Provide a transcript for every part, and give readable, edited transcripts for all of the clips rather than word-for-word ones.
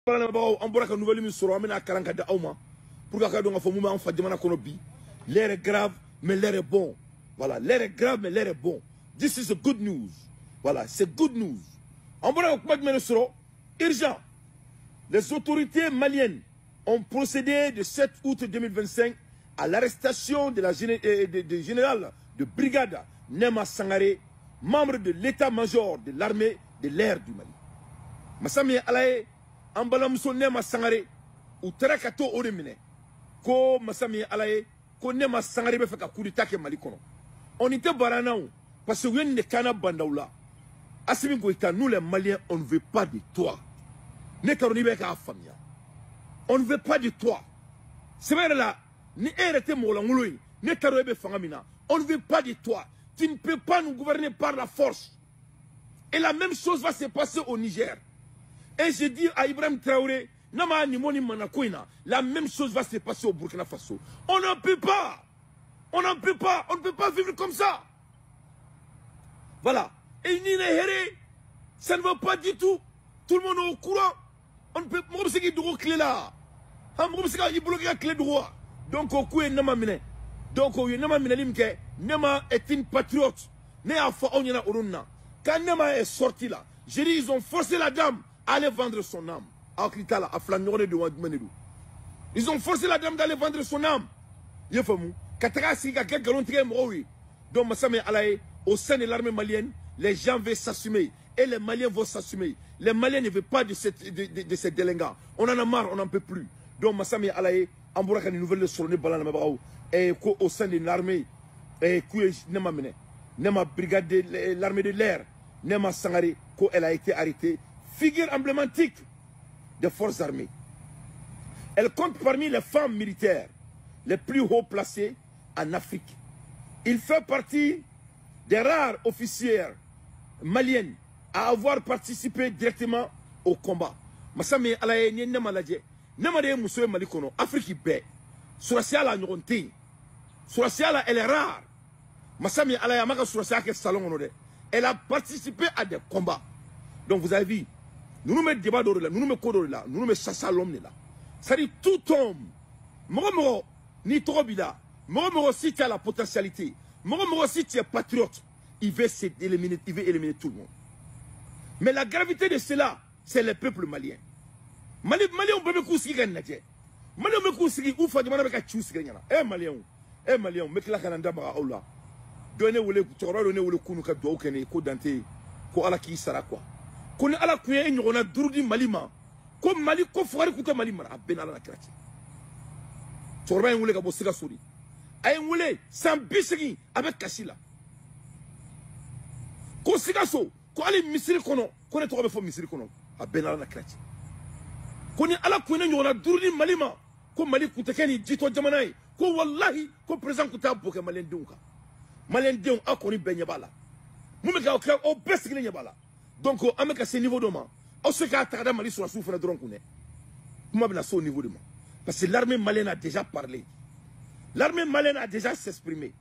On bora ka nouvelle mission sur amena karanka da auma pour ka do nga fo muma on fa jamana kono bi l'air est grave mais l'air est bon. Voilà, l'air est grave mais l'air est bon. This is a good news. Voilà, c'est good news. On bora ko mena sur urgent. Les autorités maliennes ont procédé le 7 août 2025 à l'arrestation de la général de brigade Nema Sangaré, membre de l'état-major de l'armée de l'air du Mali. Massami Alaye Ambalamuso Nema Sangaré ou Terakato Oremine ko Massami Alaye ko Nema Sangaré be feka coup d'état ke Mali kono. On était baranao parce que wen ne kana bandaoula. Assimi Goïta, nous les Maliens, on ne veut pas de toi. Ne karoni be ka famia. On ne veut pas de toi. C'est vrai là, ni érete molangului, ne tarobe fangamina. On ne veut pas de toi. Tu ne peux pas nous gouverner par la force. Et la même chose va se passer au Niger. Et je dis à Ibrahim Traoré, la même chose va se passer au Burkina Faso. On n'en peut pas. On n'en peut pas. On ne peut pas vivre comme ça. Voilà. Et Nine, ça ne va pas du tout. Tout le monde est au courant. On ne peut pas. C'est qui clé là. Il bloque la clé droit. Donc au coup est Nama Mine. Donc au Nama Mine Limke, Nama est une patriote. Ne a fa on yana urunna. Quand Nama est sorti là, j'ai dit ils ont forcé la dame à aller vendre son âme. Ils ont forcé la dame d'aller vendre son âme. Donc au sein de l'armée malienne, les gens veulent s'assumer. Et les Maliens vont s'assumer. Les Maliens ne veulent pas de ces délinquants. On en a marre, on n'en peut plus. Donc Massami Alaye, Ambouraka une nouvelle leçon et au sein de l'armée, et Nema brigade de l'armée de l'air, Nema Sangaré, elle a été arrêtée. Figure emblématique des forces armées. Elle compte parmi les femmes militaires les plus haut placées en Afrique. Il fait partie des rares officières maliennes à avoir participé directement au combat. Massami Alaye ni Nema Ladje. Nema de Moussoué Malikono, Afrique B. Surasiala Nyoronte. Surasiala, elle est rare. Massami Alaye Amaka Surasiala salon. Elle a participé à des combats. Donc vous avez vu, nous nous mettons débat d'or là, nous nous mettons code là, nous nous mettons chasse à l'homme là. Ça dit tout homme, Moro ni Torobida, Moro si tu as la potentialité, Moro si tu es patriote, il veut éliminer tout le monde. Mais la gravité de cela, c'est le peuple malien. Mali on peut me coucher gagne nadje. Mali on me coucher ou fa demande avec chous gagne. Malien, me kila kananda ba oula. Donner ou le toro donner ou le kunu ka do kene ko dante ko ala ki sara quoi. Ko ni ala kuye nyona durudi malima. Ko Mali ko fori kuta Mali mara ben ala krati. Toro en wule ka bo siga sori. Ay wule sans bisigi avec kasila. Ko siga so ko ali misiri kono ko ne to be fo misiri kono a ben ala krati. Koni ala kuene nyona durudi malima ko Mali kutekeni jito jamanai ko wallahi ko president kuta boke Malien dunka Malien dun akoni benyabala mumeka o besigi nyabala donc ameka ce niveau de ma o se ka takada Mali sur la souffre dron kune kuma bina so niveau de ma parce que l'armée malienne a déjà parlé, l'armée malienne a déjà s'exprimé,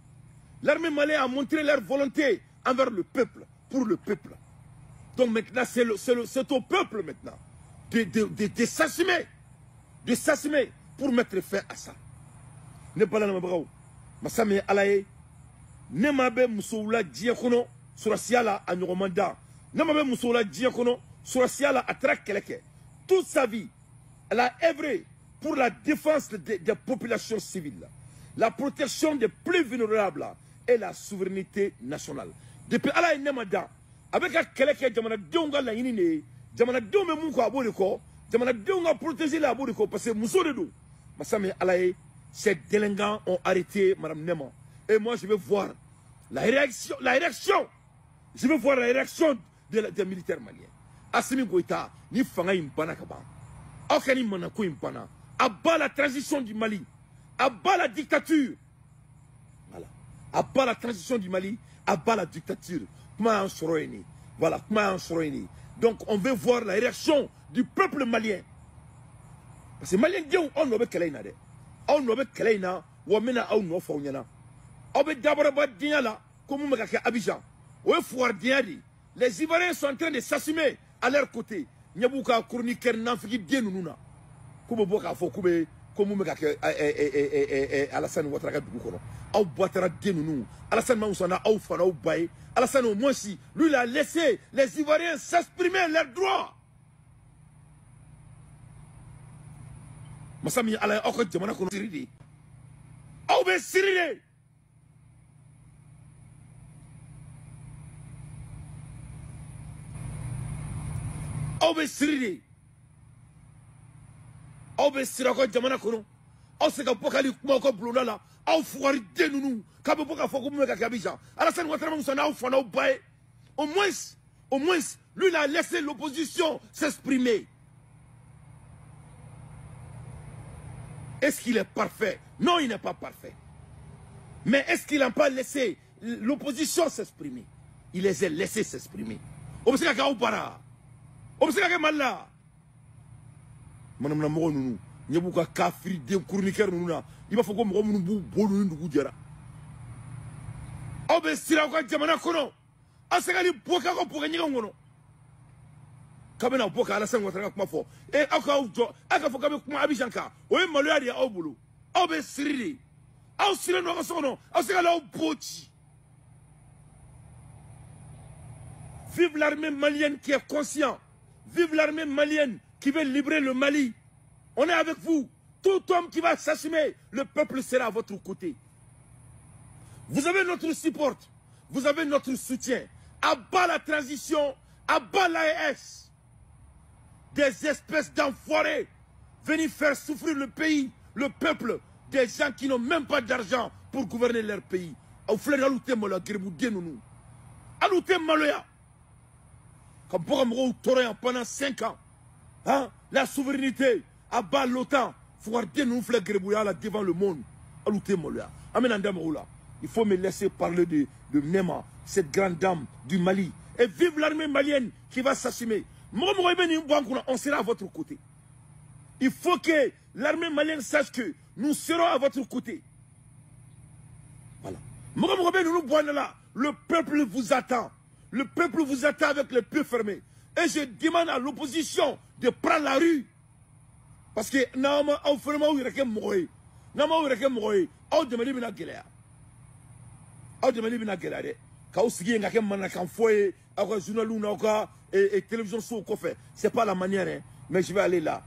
l'armée malienne a montré leur volonté envers le peuple, pour le peuple. Donc maintenant c'est au peuple maintenant de s'assumer pour mettre fin à ça. Ne pas la bravo. Massami Alaye, ne m'abe Moussoula Diakono, sur Siala à Nuromanda, ne m'abe Moussoula Diakono, sur Siala à Trakeleke. Toute sa vie, elle a œuvré pour la défense des populations civiles, la protection des plus vulnérables et la souveraineté nationale. Depuis Alaye Nemada, avec la Keleke Jamana Dionga la Yinine, Jamana Dome Mouko Abodiko, Jamana Dionga protégé la Abodiko, parce que Mousso de Dou, Massami Alaye, ces délinquants ont arrêté Madame Nema. Et moi je veux voir la réaction. Je veux voir la réaction des militaires maliens. Assimi Goïta, ni Fanga Impana Kaba, Okani Manako Impana, abat la transition du Mali, abat la dictature. Voilà. Abat la transition du Mali, abat la dictature. Comment en soroini? Voilà, comment en soroini? Donc on veut voir la réaction du peuple malien. Parce que les Maliens, on ne veut pas de. On ne veut pas de. On ne veut pas de. On veut d'abord pas de. Comme on veut Abidjan. On veut voir de. Les Ivoiriens sont en train de s'assumer à leur côté. nyabuka chroniqueur nafiki den nuna kubo boka fo kube ko mu meka ke Alassane Ouattara dugu kono aw boitera den nunu Alassane Moussana aw fana aw baye Alassane au moins si lui il a laissé les Ivoiriens s'exprimer leurs droits masami ala oko jamana kono siridi aw be siride aw be siride aw be sirako jamana kono aw se ka bokali kuma ko blonda la aw fuari denunu ka be boka foko mu ka kabija Alassane Ouattara Moussana aw fana aw baye au moins lui il a laissé l'opposition s'exprimer. Est-ce qu'il est parfait? Non, il n'est pas parfait. Mais est-ce qu'il n'a pas laissé l'opposition s'exprimer? Il les a laissés s'exprimer. Obseka ka opara. Obseka ka malla. Manam na mo nunu. Nyebuka kafiri de chroniqueur nunu. Il va faut ko mo bu bolu ndugu jara. Obe sira ko jamana kono. Aseka ni boka ko boka nyiga ngono. Kabena boka Alassane Ouattara kuma fo e aka ujo aka fo kabe kuma abijanka o e malo ya aw bulu aw be siriri aw sire no ko sono aw sega law bochi. Vive l'armée malienne qui est conscient, vive l'armée malienne qui veut libérer le Mali. On est avec vous. Tout homme qui va s'assumer, le peuple sera à votre côté. Vous avez notre support, vous avez notre soutien. À bas la transition, à bas l'AES. Des espèces d'enfoirés venir faire souffrir le pays, le peuple, des gens qui n'ont même pas d'argent pour gouverner leur pays. Pendant 5 ans, hein, la souveraineté à bas l'OTAN, devant le monde. Il faut me laisser parler de Nema, cette grande dame du Mali. Et vive l'armée malienne qui va s'assumer. On sera à votre côté. Il faut que l'armée malienne sache que nous serons à votre côté. Voilà. Le peuple vous attend. Le peuple vous attend avec les pieds fermés. Et je demande à l'opposition de prendre la rue. Parce que c'est pas la manière, hein, mais je vais aller là.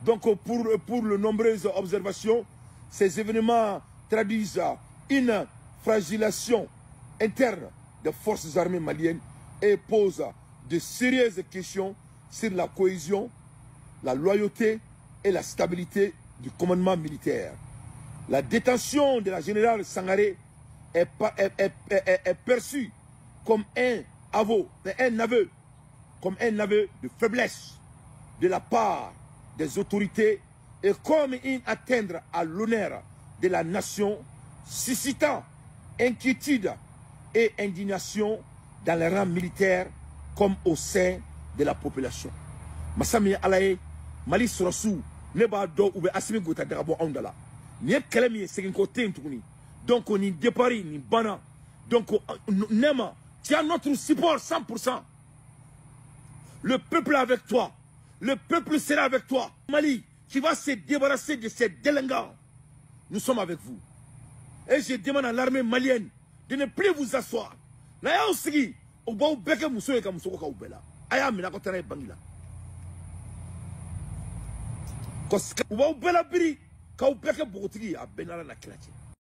Donc pour les nombreuses observations, ces événements traduisent une fragilisation interne des forces armées maliennes et posent de sérieuses questions sur la cohésion, la loyauté et la stabilité du commandement militaire. La détention de la générale Sangaré est perçue comme un aveu de faiblesse de la part des autorités et comme une atteinte à l'honneur de la nation, suscitant inquiétude et indignation dans les rangs militaires comme au sein de la population. Massami Alaye, Mali Sorosu, Neba Do ou Assimi Gota Darabo Andala. N'y a Kalemi, c'est un côté. Donc on y départ, ni Bana. Donc Nema, tu as notre support 100%. Le peuple est avec toi. Le peuple sera avec toi. Mali, qui va se débarrasser de ces délinquants. Nous sommes avec vous. Et je demande à l'armée malienne de ne plus vous asseoir. Là, aussi, au bas beke muso et comme soko kaubela. Aya mina ko tara bangila. Koska au bas bela biri kaubeke bogotigi a benala na kilache.